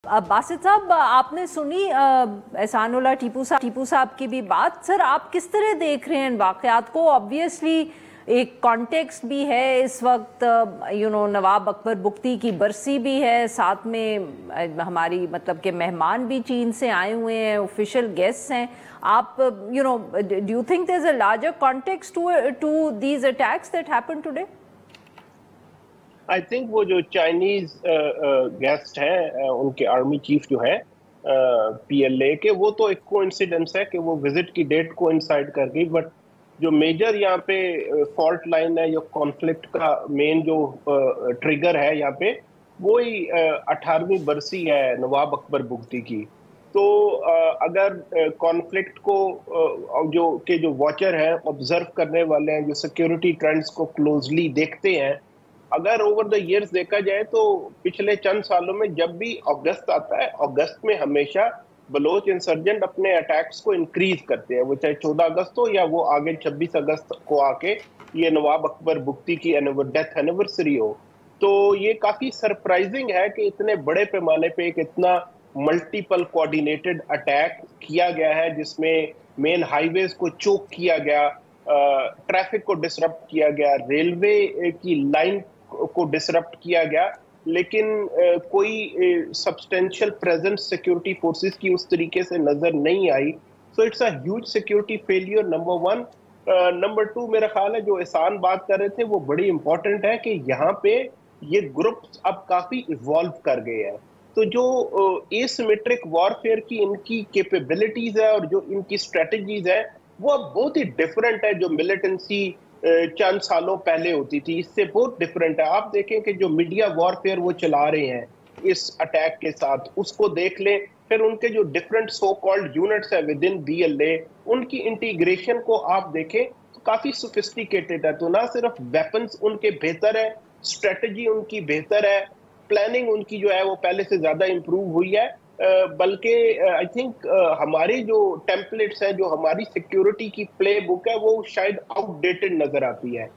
अब बासित साहब, आपने सुनी एहसानुल्लाह टीपू साहब की भी बात। सर, आप किस तरह देख रहे हैं इन वाक़यात को? ऑब्वियसली एक कॉन्टेक्स्ट भी है इस वक्त, नवाब अकबर बुख्ती की बरसी भी है, साथ में हमारी मतलब के मेहमान भी चीन से आए हुए हैं, ऑफिशियल गेस्ट्स हैं। आप do you think there is a larger context to these attacks that happened today? I think वो जो चाइनीज गेस्ट हैं, उनके आर्मी चीफ जो है पीएलए के, वो तो एक कोइंसिडेंस है कि वो विजिट की डेट को इंसाइड कर गई। बट जो मेजर यहाँ पे फॉल्ट लाइन है, या कॉन्फ्लिक्ट का मेन जो ट्रिगर है यहाँ पे, वो ही 18वीं बरसी है नवाब अकबर बुख्ती की। तो अगर कॉन्फ्लिक्ट को जो वॉचर है, ऑब्जर्व करने वाले हैं, जो सिक्योरिटी ट्रेंड्स को क्लोजली देखते हैं, अगर ओवर द इयर्स देखा जाए तो पिछले चंद सालों में जब भी अगस्त आता है, अगस्त में हमेशा बलोच इंसर्जेंट अपने अटैक्स को इंक्रीज करते हैं, वो चाहे 14 अगस्त हो या वो आगे 26 अगस्त को आके ये नवाब अकबर बुख्ती की डेथ एनिवर्सरी हो। तो ये काफी सरप्राइजिंग है कि इतने बड़े पैमाने पे एक इतना मल्टीपल कोऑर्डिनेटेड अटैक किया गया है, जिसमें मेन हाईवेज को चोक किया गया, ट्रैफिक को डिसरप्ट किया गया, रेलवे की लाइन को डिसरप्ट किया गया, लेकिन कोई सब्सटेंशियल प्रेजेंस सिक्योरिटी फोर्सेस की उस तरीके से नजर नहीं आई। So it's a huge security failure, number one. Number two, मेरा ख्याल है जो एहसान बात कर रहे थे वो बड़ी इंपॉर्टेंट है कि यहाँ पे ये ग्रुप्स अब काफी इवॉल्व कर गए हैं। तो जो एसिमेट्रिक वॉरफेयर की इनकी कैपेबिलिटीज है और जो इनकी स्ट्रेटजीज है, वो अब बहुत ही डिफरेंट है। जो मिलिटेंसी चंद सालों पहले होती थी, इससे बहुत डिफरेंट है। आप देखें कि जो मीडिया वॉरफेयर वो चला रहे हैं इस अटैक के साथ, उसको देख लें। फिर उनके जो डिफरेंट सो कॉल्ड यूनिट्स है विद इन बीएलए, उनकी इंटीग्रेशन को आप देखें तो काफी सोफिस्टिकेटेड है। तो ना सिर्फ वेपन्स उनके बेहतर है, स्ट्रेटजी उनकी बेहतर है, प्लानिंग उनकी जो है वो पहले से ज्यादा इंप्रूव हुई है, बल्कि आई थिंक हमारी जो टेम्पलेट्स हैं, जो हमारी सिक्योरिटी की प्ले बुक है, वो शायद आउटडेटेड नजर आती है।